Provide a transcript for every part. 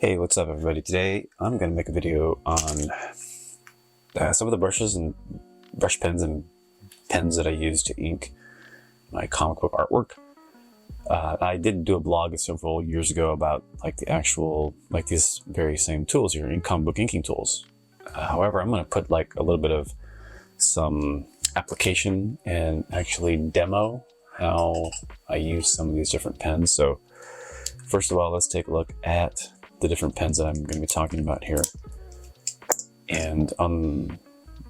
Hey, what's up everybody? Today I'm going to make a video on some of the brushes and brush pens and pens that I use to ink my comic book artwork. I did do a blog several years ago about these very same tools here, in comic book inking tools. However, I'm going to put like a little bit of some application and actually demo how I use some of these different pens. So first of all, let's take a look at the different pens that I'm going to be talking about here. And on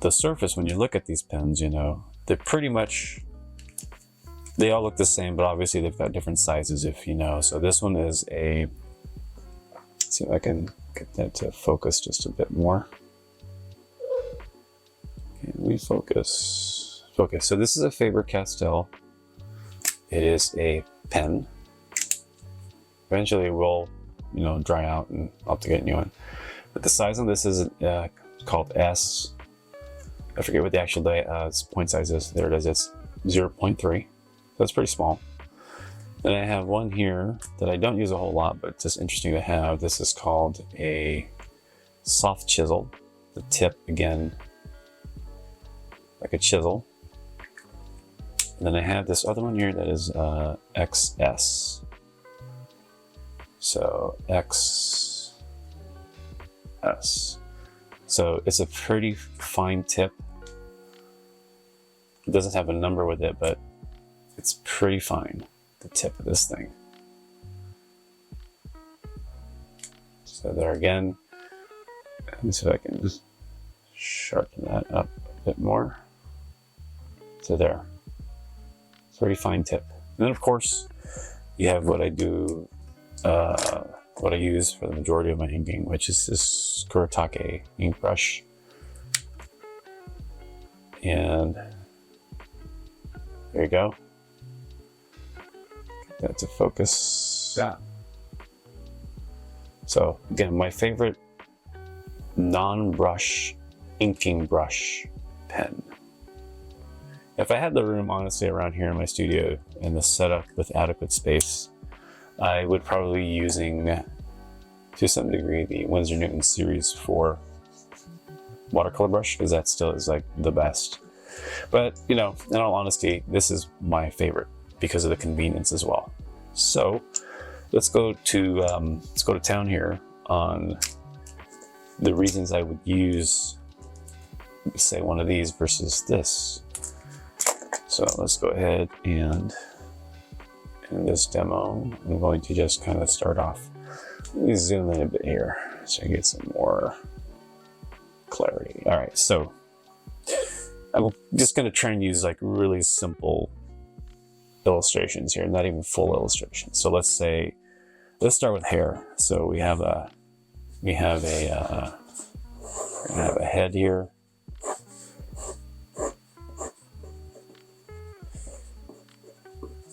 the surface, when you look at these pens, you know, they're pretty much, they all look the same, but obviously they've got different sizes, if you know. So this one is a, let's see if I can get that to focus just a bit more. Can we focus? Focus. So this is a Faber-Castell. It is a pen. Eventually it will, you know, dry out and I'll have to get a new one. But the size on this is called S. I forget what the actual point size is. There it is. It's 0.3. That's pretty small. Then I have one here that I don't use a whole lot, but it's just interesting to have. This is called a soft chisel. The tip, again, like a chisel. And then I have this other one here that is XS. So XS. So it's a pretty fine tip. It doesn't have a number with it, but it's pretty fine, the tip of this thing. So there again, let me see if I can just sharpen that up a bit more. So there, it's a very fine tip. And then of course, you have what I do, what I use for the majority of my inking, which is this Kuretake ink brush. And there you go. Get that to focus. Yeah. So again, my favorite non-brush inking brush pen. If I had the room honestly around here in my studio and the setup with adequate space, I would probably be using, to some degree, the Winsor Newton Series 4 watercolor brush, because that still is like the best. But you know, in all honesty, this is my favorite because of the convenience as well. So let's go to town here on the reasons I would use, say, one of these versus this. So let's go ahead and in this demo, I'm going to just kind of start off. Let me zoom in a bit here so I get some more clarity. All right, so I'm just going to try and use like really simple illustrations here, not even full illustrations. So let's start with hair. So we have a head here.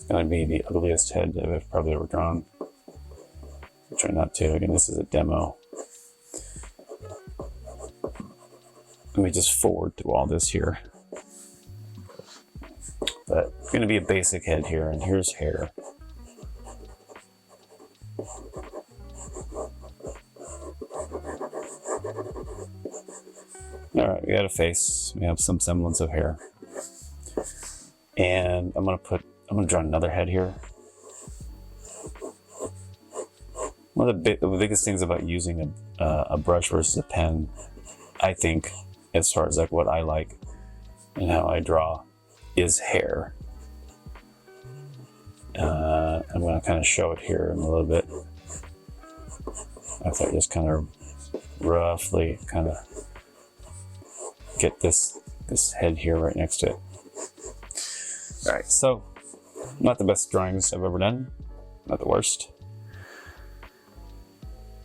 Going to be the ugliest head that I've probably ever drawn. I'll try not to. Again, this is a demo. Let me just forward through all this here. But it's going to be a basic head here, and here's hair. All right, we got a face. We have some semblance of hair. And I'm going to draw another head here. One of the biggest things about using a brush versus a pen, I think, as far as like what I like and how I draw, is hair. I'm going to kind of show it here in a little bit. After I just kind of roughly kind of get this head here right next to it. All right, so not the best drawings I've ever done, not the worst.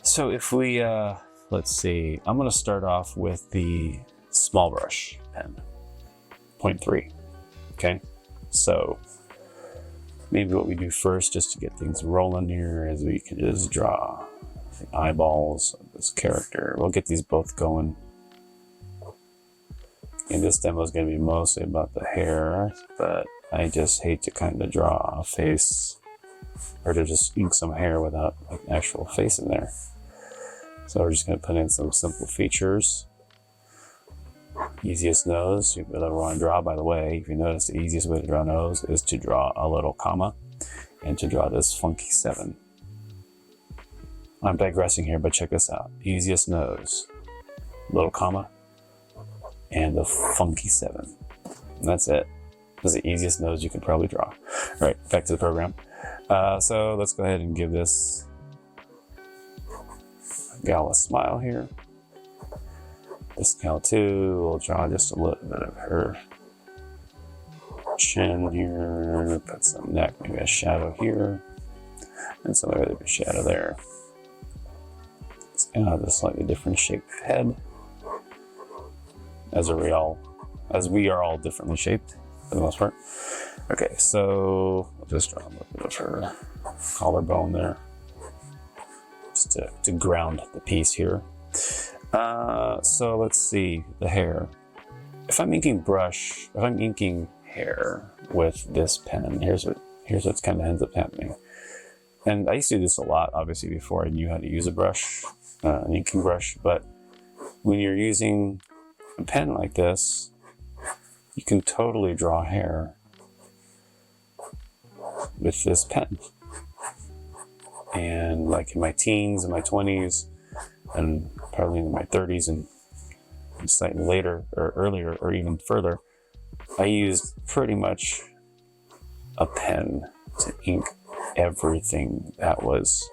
So if we, let's see, I'm going to start off with the small brush pen, 0.3, okay? So maybe what we do first, just to get things rolling here, is we can just draw the eyeballs of this character. We'll get these both going. And this demo is going to be mostly about the hair, but I just hate to kind of draw a face or to just ink some hair without like an actual face in there. So we're just going to put in some simple features. Easiest nose, you really want to draw, by the way, if you notice, the easiest way to draw a nose is to draw a little comma and to draw this funky 7. I'm digressing here, but check this out. Easiest nose, little comma, and the funky 7. And that's it. That's the easiest nose you can probably draw. All right, back to the program. So let's go ahead and give this gal a smile here. This gal too, we'll draw just a little bit of her chin here, put some neck, maybe a shadow here, and some other shadow there. It's kind of a slightly different shaped head, as we are all differently shaped for the most part. Okay, so I'll just draw a little bit of her collarbone there, just to ground the piece here. So let's see, the hair. If I'm inking hair with this pen, here's what kind of ends up happening. And I used to do this a lot, obviously, before I knew how to use a brush, an inking brush. But when you're using a pen like this, you can totally draw hair with this pen. And like in my teens and my 20s, and probably in my 30s and slightly later or earlier or even further, I used pretty much a pen to ink everything that was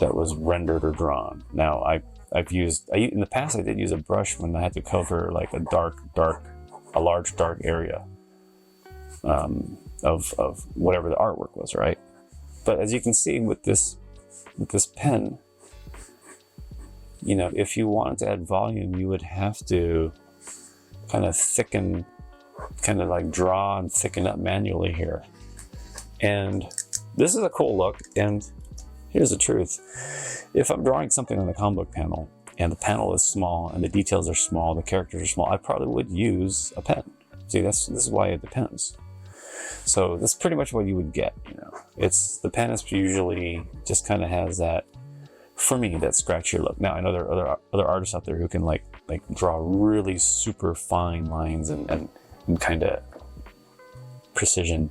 rendered or drawn. Now in the past I did use a brush when I had to cover like a large dark area of whatever the artwork was, right? But as you can see with this pen, you know, if you wanted to add volume, you would have to kind of thicken, kind of like draw and thicken up manually here. And this is a cool look, and here's the truth. If I'm drawing something on the comic book panel, and the panel is small, and the details are small, the characters are small, I probably would use a pen. See, this is why it depends. So that's pretty much what you would get, you know. The pen is usually just kind of has that, for me, that scratchier look. Now I know there are other artists out there who can like draw really super fine lines and kind of precision.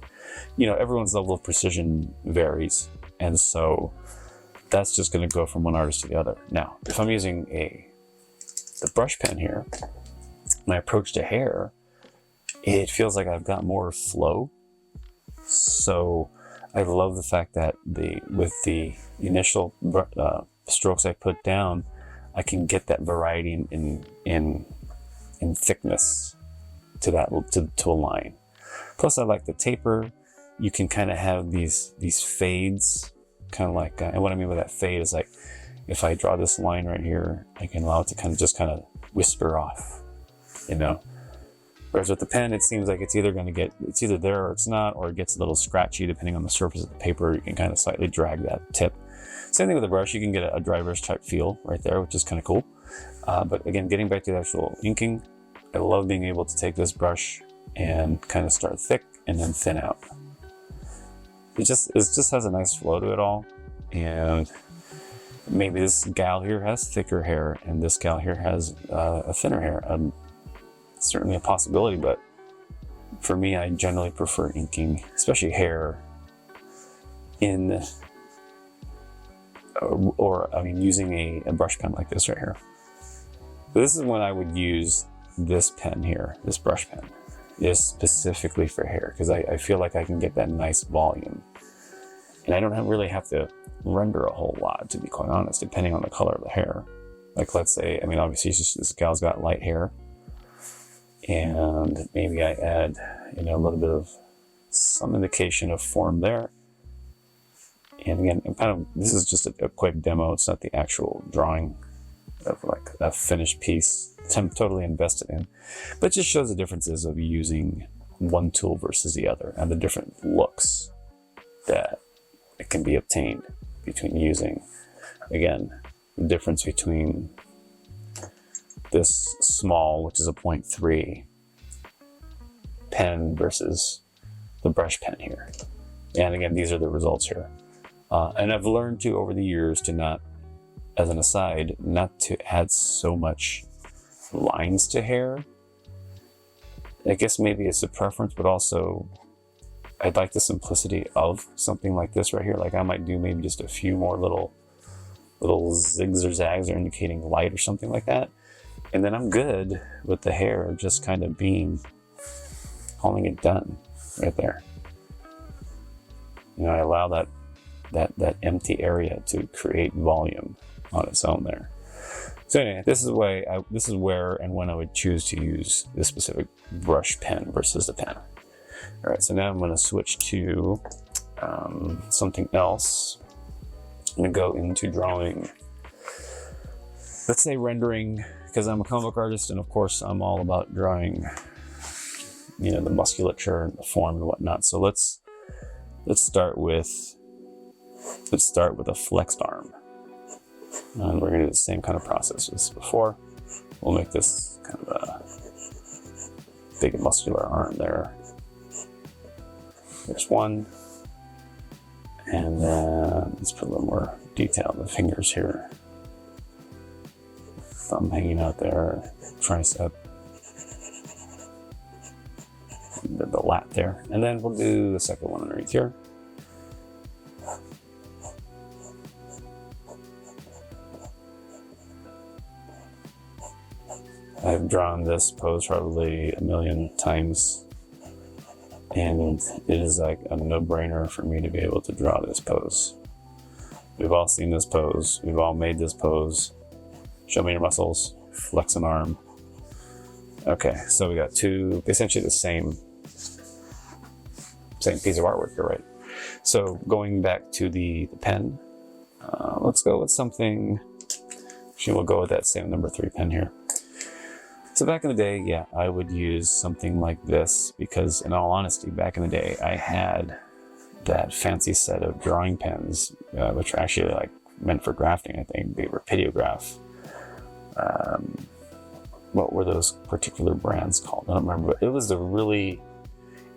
You know, everyone's level of precision varies, and so that's just going to go from one artist to the other. Now, if I'm using the brush pen here, when I approach to hair, it feels like I've got more flow. So I love the fact that with the initial strokes I put down, I can get that variety in thickness to a line. Plus, I like the taper. You can kind of have these fades, kind of like, and what I mean by that fade is like, if I draw this line right here, I can allow it to kind of whisper off, you know. Whereas with the pen, it seems like it's either there or it's not, or it gets a little scratchy depending on the surface of the paper. You can kind of slightly drag that tip. Same thing with the brush. You can get a dry brush type feel right there, which is kind of cool. But again, getting back to the actual inking, I love being able to take this brush and kind of start thick and then thin out. It just has a nice flow to it all. And maybe this gal here has thicker hair and this gal here has a thinner hair. Certainly a possibility, but for me, I generally prefer inking, especially hair, using a brush pen like this right here. So this is when I would use this pen here, this brush pen, is specifically for hair, because I feel like I can get that nice volume. And I don't really have to render a whole lot, to be quite honest, depending on the color of the hair. Like, let's say, obviously this gal's got light hair, and maybe I add, a little bit of some indication of form there. And again, this is just a quick demo. It's not the actual drawing of like a finished piece I'm totally invested in, but it just shows the differences of using one tool versus the other and the different looks that it can be obtained between using, again, the difference between this small, which is a 0.3 pen versus the brush pen here. And again, these are the results here. And I've learned over the years to not as an aside, not to add so much lines to hair. I guess maybe it's a preference, but also I'd like the simplicity of something like this right here. Like I might do maybe just a few more little zigs or zags or indicating light or something like that. And then I'm good with the hair just kind of calling it done right there. You know, I allow that empty area to create volume on its own there. So anyway, this is where and when I would choose to use this specific brush pen versus the pen. All right, so now I'm going to switch to something else. I'm going to go into drawing, let's say rendering, because I'm a comic book artist, and of course I'm all about drawing, you know, the musculature and the form and whatnot. So let's start with a flexed arm. And we're going to do the same kind of process as before. We'll make this kind of a big muscular arm there. There's one. And then let's put a little more detail in the fingers here. Thumb hanging out there, tricep, the lat there. And then we'll do the second one underneath here. I've drawn this pose probably a million times, and it is like a no-brainer for me to be able to draw this pose. We've all seen this pose. We've all made this pose. Show me your muscles, flex an arm. Okay, so we got two, essentially the same piece of artwork here, right? So going back to the pen, let's go with something, actually we'll go with that same number 3 pen here. So back in the day, yeah, I would use something like this because, in all honesty, back in the day, I had that fancy set of drawing pens, which are actually like meant for grafting. I think they were Pediograph. What were those particular brands called? I don't remember, but it was the really,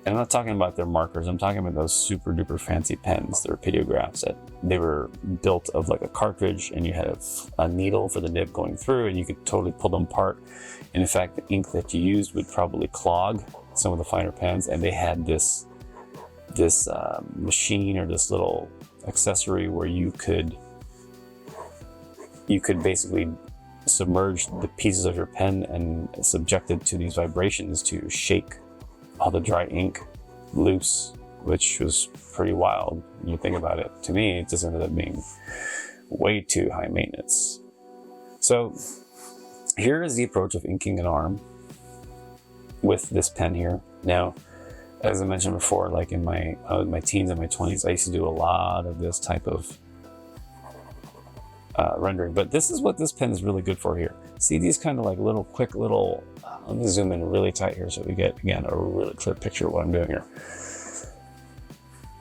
and I'm not talking about their markers, I'm talking about those super duper fancy pens. They were Pediographs that they were built of like a cartridge, and you had a needle for the nib going through, and you could totally pull them apart. And in fact, the ink that you used would probably clog some of the finer pens, and they had this machine or this little accessory where you could basically submerge the pieces of your pen and subject it to these vibrations to shake all the dry ink loose, which was pretty wild when you think about it. To me, it just ended up being way too high maintenance. So here is the approach of inking an arm with this pen here. Now, as I mentioned before, like in my teens and my 20s, I used to do a lot of this type of rendering, but this is what this pen is really good for here. See these kind of like quick little, let me zoom in really tight here so we get, again, a really clear picture of what I'm doing here.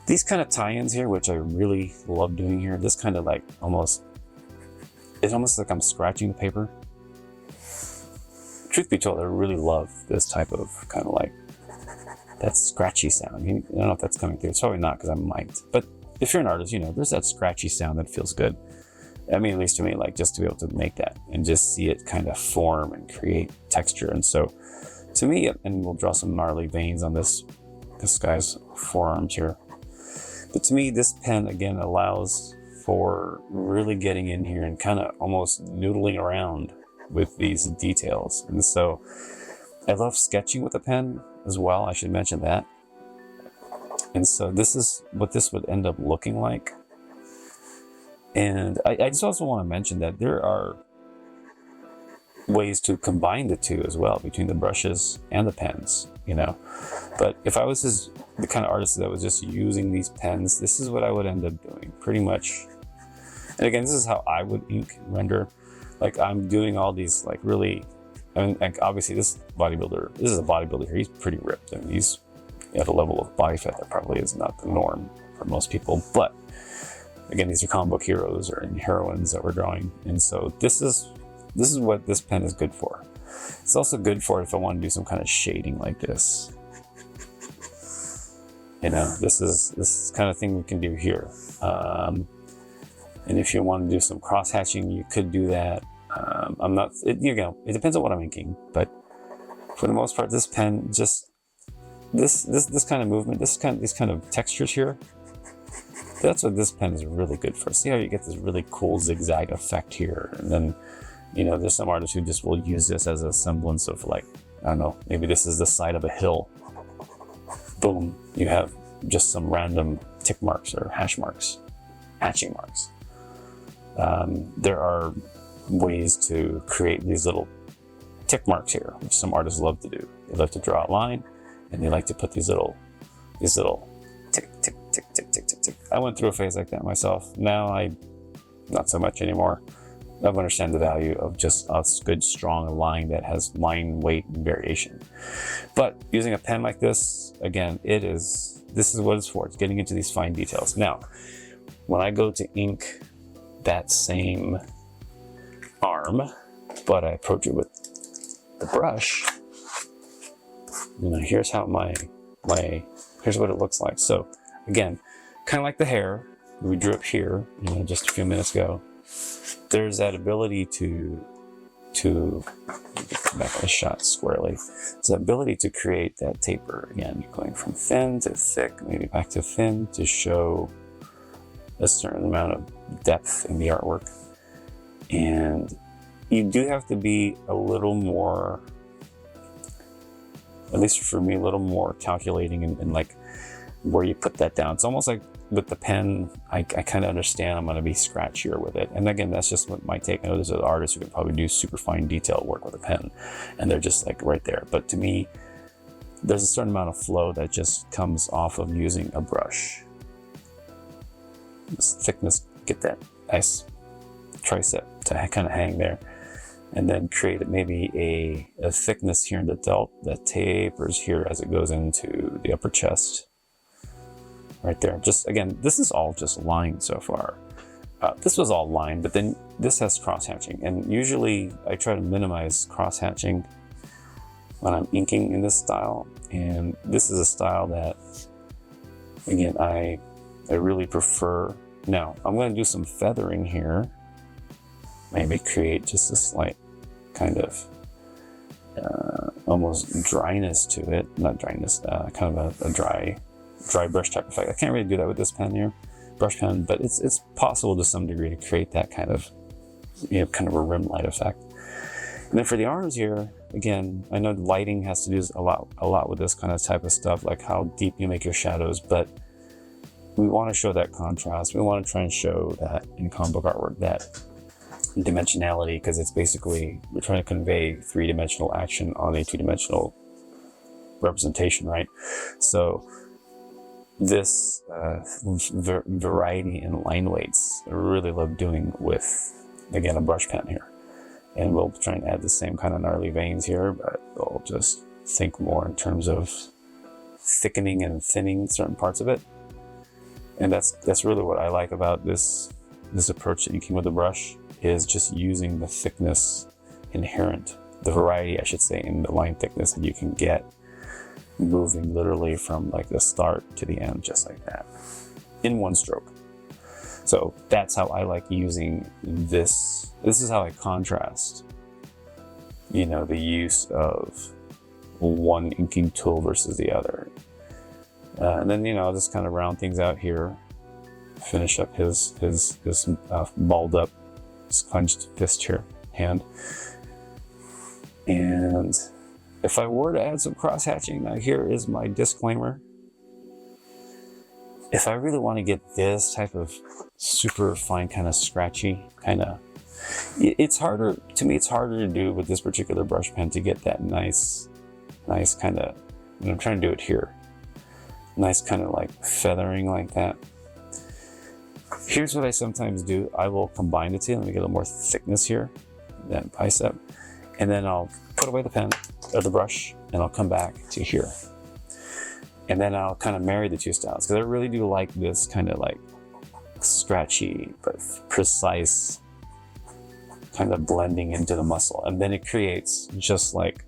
These kind of tie-ins here, which I really love doing here, this kind of like it's almost like I'm scratching the paper. Truth be told, I really love this type of kind of like that scratchy sound. I don't know if that's coming through. It's probably not because I'm mic'd, but if you're an artist, you know, there's that scratchy sound that feels good. I mean, at least to me, like just to be able to make that and just see it kind of form and create texture. And so to me, and we'll draw some gnarly veins on this guy's forearms here. But to me, this pen again allows for really getting in here and kind of almost noodling around with these details. And so I love sketching with a pen as well. I should mention that. And so this is what this would end up looking like. And I just also want to mention that there are ways to combine the two as well, between the brushes and the pens, you know. But if I was the kind of artist that was just using these pens, this is what I would end up doing pretty much. And again, this is how I would ink render. Like I'm doing all these like really, I mean, like obviously this is a bodybuilder here. He's pretty ripped and he's at a level of body fat that probably is not the norm for most people. But again, these are comic book heroes or heroines that we're drawing. And so this is what this pen is good for. It's also good for if I want to do some kind of shading like this. You know, this is kind of thing we can do here. And if you want to do some cross hatching, you could do that. It depends on what I'm inking, but for the most part, this pen just, this kind of movement, these kind of textures here, that's what this pen is really good for. See how you get this really cool zigzag effect here, and then, you know, there's some artists who just will use this as a semblance of, like, I don't know, maybe this is the side of a hill. Boom, you have just some random tick marks or hatching marks. There are ways to create these little tick marks here, which some artists love to do. They love to draw a line, and they like to put these little tick, tick, tick, tick, tick, tick, tick. I went through a phase like that myself. Now not so much anymore. I understand the value of just a good, strong line that has line weight and variation. But using a pen like this, again, this is what it's for. It's getting into these fine details. Now, when I go to ink that same arm, but I approach it with the brush, you know, here's how here's what it looks like. So again, kind of like the hair we drew up here, you know, just a few minutes ago. There's that ability to come back on the shot squarely. It's the ability to create that taper. Again, you're going from thin to thick, maybe back to thin, to show a certain amount of depth in the artwork. And you do have to be a little more, at least for me, a little more calculating and like where you put that down. It's almost like with the pen, I kind of understand I'm going to be scratchier with it. And again, that's just my take. I know there's other artists who can probably do super fine detail work with a pen, and they're just like right there. But to me, there's a certain amount of flow that just comes off of using a brush. This thickness, get that nice tricep to kind of hang there, and then create maybe a thickness here in the delt that tapers here as it goes into the upper chest. Right there. Just again, this is all just line so far. This was all line, but then this has cross hatching, and usually I try to minimize cross hatching when I'm inking in this style. And this is a style that, again, I really prefer. Now I'm going to do some feathering here. Maybe create just a slight kind of almost dryness to it. Not dryness, kind of a dry brush type effect. I can't really do that with this pen here, brush pen, but it's possible to some degree to create that kind of, you know, kind of a rim light effect. And then for the arms here, again, I know lighting has to do a lot with this kind of type of stuff, like how deep you make your shadows, but we want to show that contrast. We want to try and show that in comic book artwork, that dimensionality, because it's basically, we're trying to convey three-dimensional action on a two-dimensional representation, right? So this variety in line weights, I really love doing with, again, a brush pen here. And we'll try and add the same kind of gnarly veins here, but we'll just think more in terms of thickening and thinning certain parts of it. And that's really what I like about this approach that you came with the brush, is just using the thickness inherent, the variety, I should say, in the line thickness that you can get, moving literally from like the start to the end, just like that, in one stroke. So that's how I like using this. This is how I contrast, you know, the use of one inking tool versus the other. And then, you know, I'll just kind of round things out here, finish up his balled up, clenched fist here, hand. And if I were to add some cross hatching, now here is my disclaimer. If I really want to get this type of super fine, kind of scratchy, kind of, it's harder to do with this particular brush pen to get that nice kind of, and I'm trying to do it here, nice kind of like feathering like that. Here's what I sometimes do. I will combine the two. Let me get a little more thickness here, that bicep, and then I'll put away the pen or the brush, and I'll come back to here. And then I'll kind of marry the two styles, because I really do like this kind of like scratchy but precise kind of blending into the muscle. And then it creates just like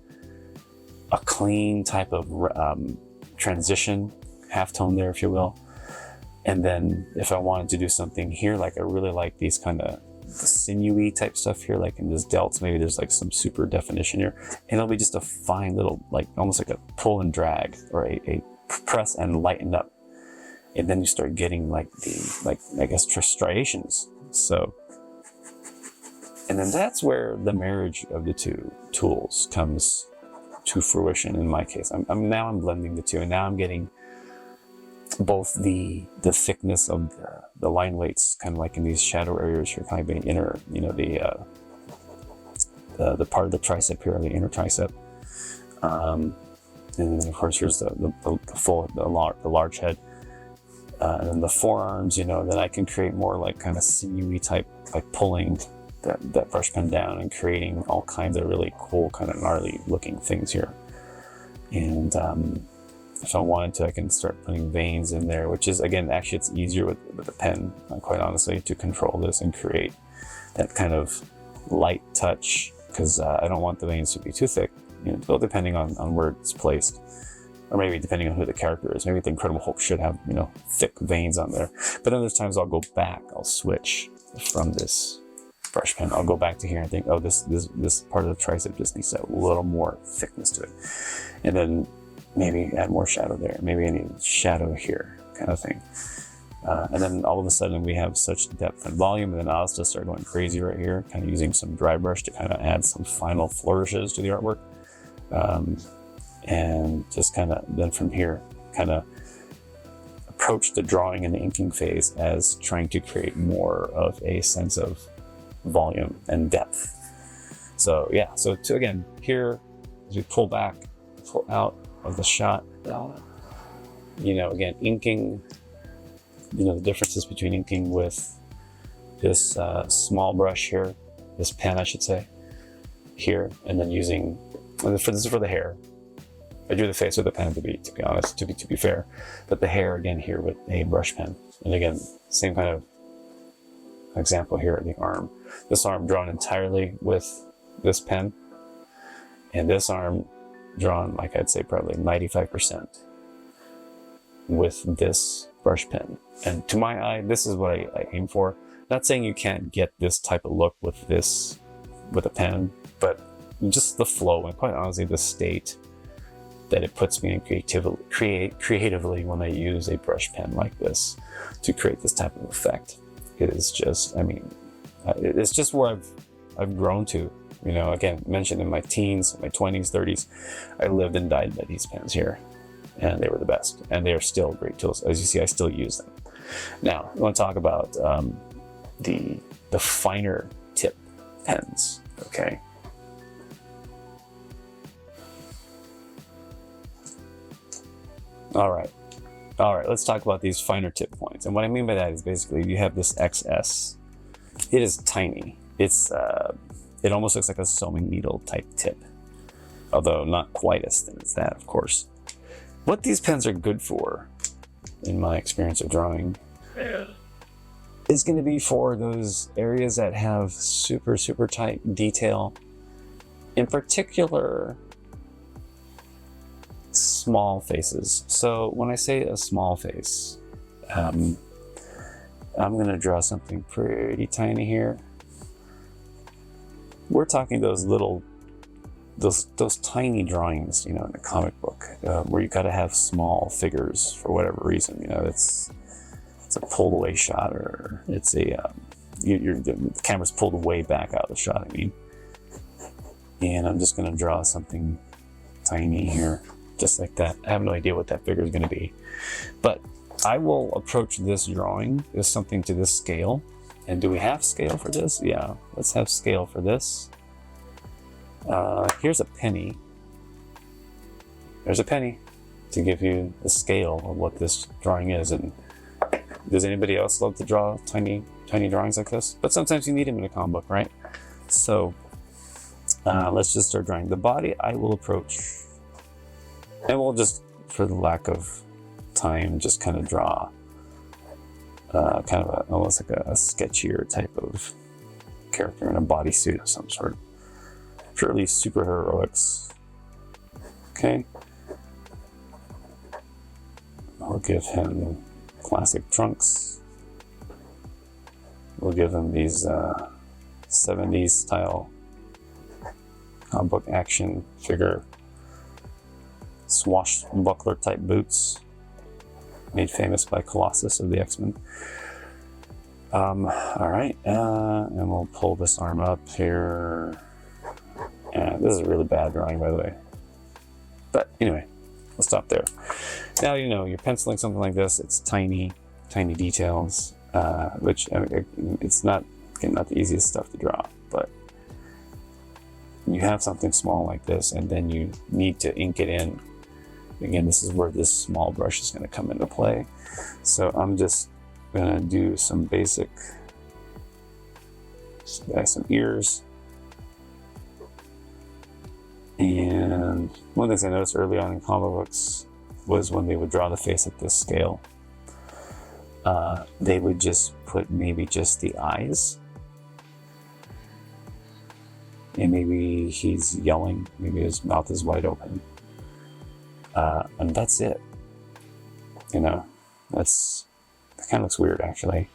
a clean type of transition, halftone there, if you will. And then if I wanted to do something here, like I really like these kind of the sinewy type stuff here, like in this delts, maybe there's like some super definition here, and it'll be just a fine little, like almost like a pull and drag, or a press and lighten up. And then you start getting like the, like, I guess, striations. So, and then that's where the marriage of the two tools comes to fruition in my case. I'm blending the two, and now I'm getting both the thickness of the line weights, kind of like in these shadow areas here, kind of being inner, you know, the part of the tricep here, the inner tricep. And then of course here's the large head. And then the forearms, you know, then I can create more like kind of sinewy type, like pulling that brush pen down and creating all kinds of really cool, kind of gnarly looking things here. And if I wanted to, I can start putting veins in there, which is, again, actually it's easier with the pen, quite honestly, to control this and create that kind of light touch, because I don't want the veins to be too thick, you know, depending on where it's placed. Or maybe depending on who the character is. Maybe the Incredible Hulk should have, you know, thick veins on there. But then there's times I'll go back, I'll switch from this brush pen. I'll go back to here and think, oh, this part of the tricep just needs a little more thickness to it. And then maybe add more shadow there. Maybe I need shadow here, kind of thing. And then all of a sudden we have such depth and volume, and then I'll just start going crazy right here, kind of using some dry brush to kind of add some final flourishes to the artwork. And just kind of then from here, kind of approach the drawing and the inking phase as trying to create more of a sense of volume and depth. So yeah, so again, here, as we pull back, pull out of the shot, you know, again, inking, you know, the differences between inking with this small brush here, this pen, I should say, here, and then using, this is for the hair. I drew the face with a pen to be honest, to be fair, but the hair again here with a brush pen. And again, same kind of example here, the arm. This arm drawn entirely with this pen, and this arm drawn, like I'd say probably 95% with this brush pen. And to my eye, this is what I aim for. Not saying you can't get this type of look with this, with a pen, but just the flow and quite honestly the state that it puts me in creatively when I use a brush pen like this to create this type of effect. It is just, I mean, it's just where I've grown to. You know, again, mentioned in my teens, my 20s, 30s, I lived and died by these pens here, and they were the best, and they are still great tools. As you see, I still use them. Now, I want to talk about the finer tip pens, okay? All right, let's talk about these finer tip points. And what I mean by that is basically you have this XS. It is tiny. It's, it almost looks like a sewing needle type tip, although not quite as thin as that, of course. What these pens are good for, in my experience of drawing, is going to be for those areas that have super, super tight detail. In particular, small faces. So when I say a small face, I'm going to draw something pretty tiny here. We're talking those little, those tiny drawings, you know, in a comic book, where you got to have small figures for whatever reason. You know, it's a pulled away shot, or it's a the camera's pulled way back out of the shot. I mean, and I'm just going to draw something tiny here, just like that. I have no idea what that figure is going to be, but I will approach this drawing as something to this scale. And do we have scale for this? Yeah, let's have scale for this. Here's a penny. There's a penny to give you the scale of what this drawing is. And does anybody else love to draw tiny drawings like this? But sometimes you need them in a comic book, right? So let's just start drawing. The body I will approach, and we'll just, for the lack of time, just kind of draw kind of almost like a sketchier type of character in a bodysuit of some sort. Purely superheroics. Okay. I'll give him classic trunks. We'll give them these 70s style comic book action figure swashbuckler type boots, made famous by Colossus of the X-Men. All right, and we'll pull this arm up here. And this is a really bad drawing, by the way. But anyway, we'll stop there. Now you know you're penciling something like this. It's tiny details, which I mean, it's not the easiest stuff to draw, but you have something small like this, and then you need to ink it in. Again, this is where this small brush is going to come into play. So I'm just going to do some basic, some ears. And one of the things I noticed early on in comic books was when they would draw the face at this scale, they would just put maybe just the eyes. And maybe he's yelling, maybe his mouth is wide open. And that's it. You know, that kind of looks weird actually.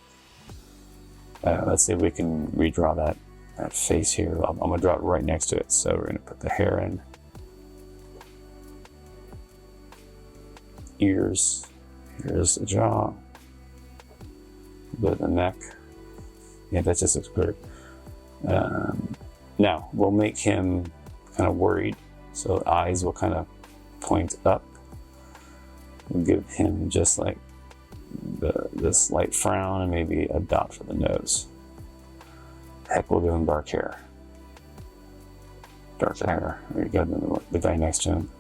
Let's see if we can redraw that face here. I'm gonna draw it right next to it. So we're gonna put the hair in. Ears, here's the jaw, a bit of the neck. Yeah, that just looks weird. Now we'll make him kind of worried. So eyes will kind of point up. We'll give him just like this light frown and maybe a dot for the nose. Heck, we'll give him dark hair. Dark hair. There you go, the guy next to him.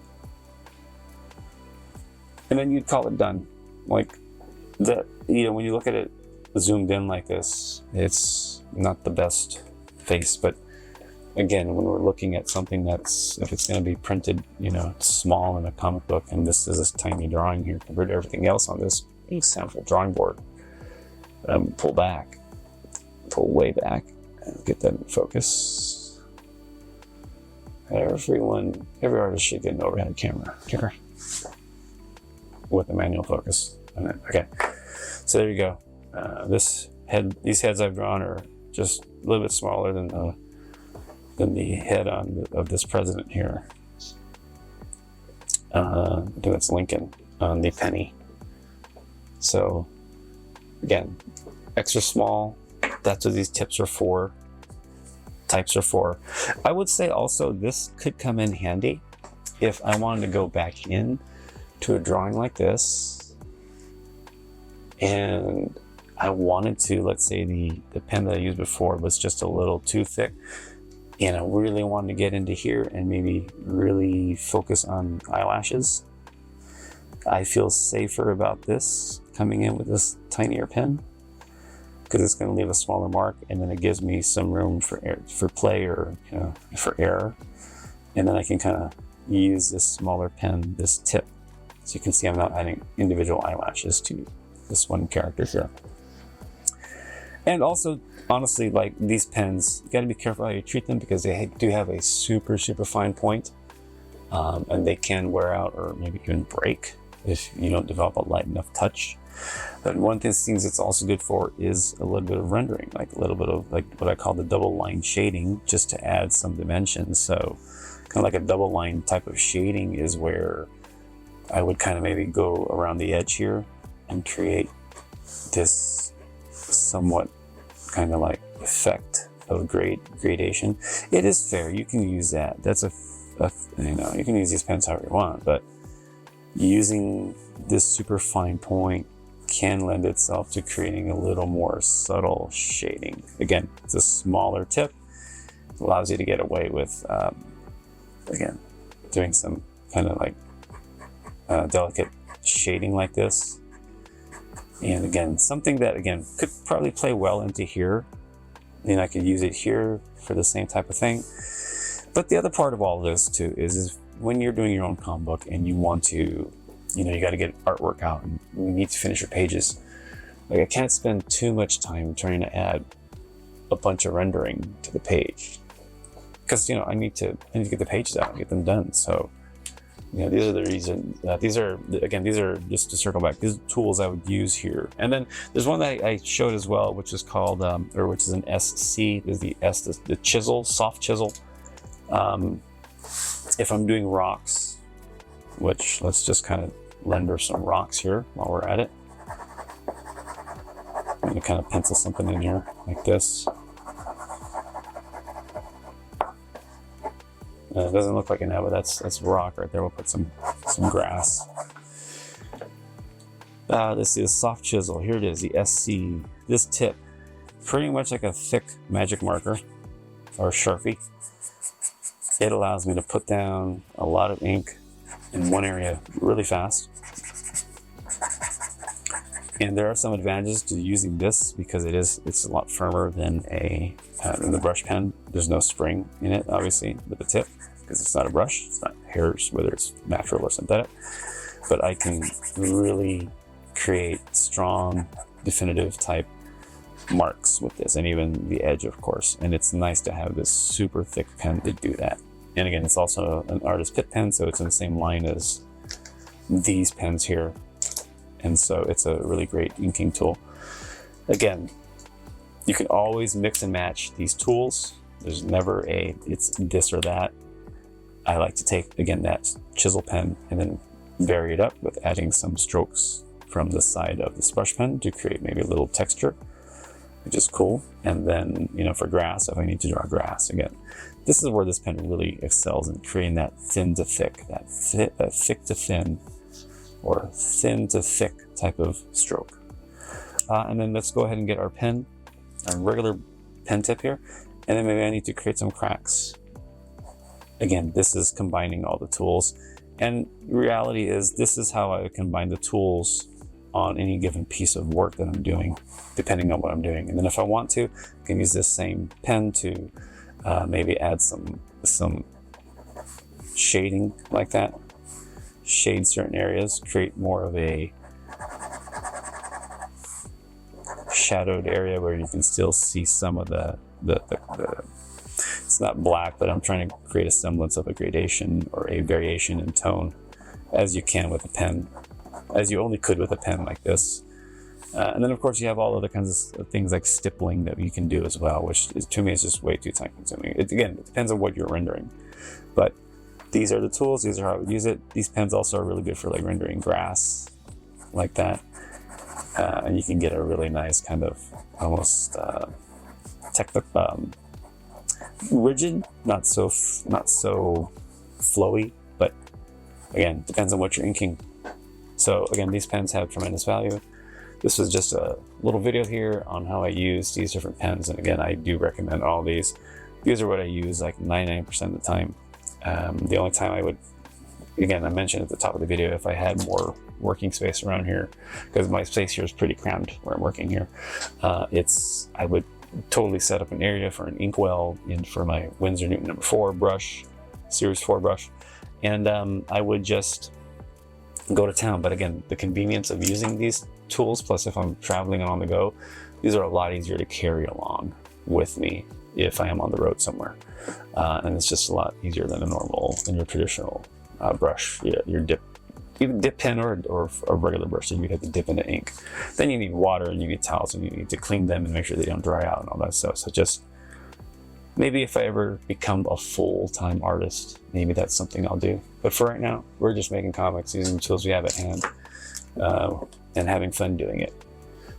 And then you'd call it done. Like that, you know, when you look at it zoomed in like this, it's not the best face, but again, when we're looking at something that's, if it's going to be printed, you know, small in a comic book, and this is a tiny drawing here compared to everything else on this sample drawing board, pull way back, and get that in focus. Every artist should get an overhead camera here with a manual focus. Okay, so there you go. These heads I've drawn are just a little bit smaller than the head of this president here. I think that's Lincoln on the penny. So again, extra small. That's what these types are for. I would say also this could come in handy if I wanted to go back in to a drawing like this, and I wanted to, let's say the pen that I used before was just a little too thick, and I really wanted to get into here and maybe really focus on eyelashes. I feel safer about this coming in with this tinier pen because it's going to leave a smaller mark, and then it gives me some room for play or, you know, for error, and then I can kind of use this smaller pen, this tip, so you can see I'm not adding individual eyelashes to this one character here. And also, honestly, like these pens, you got to be careful how you treat them because they do have a super fine point, and they can wear out or maybe even break if you don't develop a light enough touch. But one of the things it's also good for is a little bit of rendering, like a little bit of like what I call the double line shading, just to add some dimension. So kind of like a double line type of shading is where I would kind of maybe go around the edge here and create this somewhat kind of like effect of gradation. It is fair, you can use that. That's you know, you can use these pens however you want, but using this super fine point can lend itself to creating a little more subtle shading. Again, it's a smaller tip. It allows you to get away with, again, doing some kind of like delicate shading like this. And again, something that, again, could probably play well into here. And I could use it here for the same type of thing. But the other part of all of this too is when you're doing your own comic book and you want to, you know, you got to get artwork out and you need to finish your pages. Like I can't spend too much time trying to add a bunch of rendering to the page because, you know, I need to get the pages out and get them done. So You know, these are the reason. These are just to circle back. These are tools I would use here. And then there's one that I showed as well, which is called, or which is an SC. There's the S, the chisel, soft chisel. If I'm doing rocks, which let's just kind of render some rocks here while we're at it. I'm gonna kind of pencil something in here like this. It doesn't look like it now, but that's rock right there. We'll put some grass. Let's see the soft chisel. Here it is, the SC. This tip, pretty much like a thick magic marker or Sharpie. It allows me to put down a lot of ink in one area really fast. And there are some advantages to using this because it's a lot firmer than the brush pen. There's no spring in it, obviously, with the tip, because it's not a brush. It's not hairs, whether it's natural or synthetic. But I can really create strong, definitive type marks with this, and even the edge, of course. And it's nice to have this super thick pen to do that. And again, it's also an Artist Pitt pen, so it's in the same line as these pens here. And so it's a really great inking tool. Again, you can always mix and match these tools. There's never it's this or that. I like to take, again, that chisel pen and then vary it up with adding some strokes from the side of this brush pen to create maybe a little texture, which is cool. And then, you know, for grass, if I need to draw grass, again, this is where this pen really excels in creating that thin to thick, that thick to thin, or thin to thick type of stroke. And then let's go ahead and get our pen, our regular pen tip here. And then maybe I need to create some cracks. Again, this is combining all the tools. And reality is, this is how I combine the tools on any given piece of work that I'm doing, depending on what I'm doing. And then if I want to, I can use this same pen to maybe add some shading like that. Shade certain areas, create more of a shadowed area where you can still see some of the it's not black, but I'm trying to create a semblance of a gradation or a variation in tone, as you can with a pen, as you only could with a pen like this. And then of course you have all other kinds of things like stippling that you can do as well, which to me is just way too time consuming. Again, it depends on what you're rendering, but these are the tools. These are how I would use it. These pens also are really good for like rendering grass like that. And you can get a really nice kind of almost rigid, not so flowy, but again, depends on what you're inking. So again, these pens have tremendous value. This was just a little video here on how I use these different pens. And again, I do recommend all these. These are what I use like 99% of the time. The only time I would, again, I mentioned at the top of the video, if I had more working space around here, because my space here is pretty crammed where I'm working here, I would totally set up an area for an inkwell for my Winsor Newton No. 4 brush, Series 4 brush, and I would just go to town. But again, the convenience of using these tools, plus if I'm traveling and on the go, these are a lot easier to carry along with me if I am on the road somewhere. And it's just a lot easier than your traditional brush, your dip pen or a regular brush that you'd have to dip into ink. Then you need water and you need towels and you need to clean them and make sure they don't dry out and all that stuff. So just maybe if I ever become a full-time artist, maybe that's something I'll do. But for right now, we're just making comics using the tools we have at hand and having fun doing it.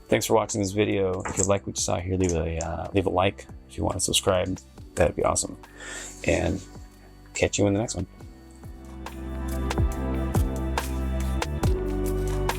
Thanks for watching this video. If you like what you saw here, leave a like. If you want to subscribe, that'd be awesome. And catch you in the next one.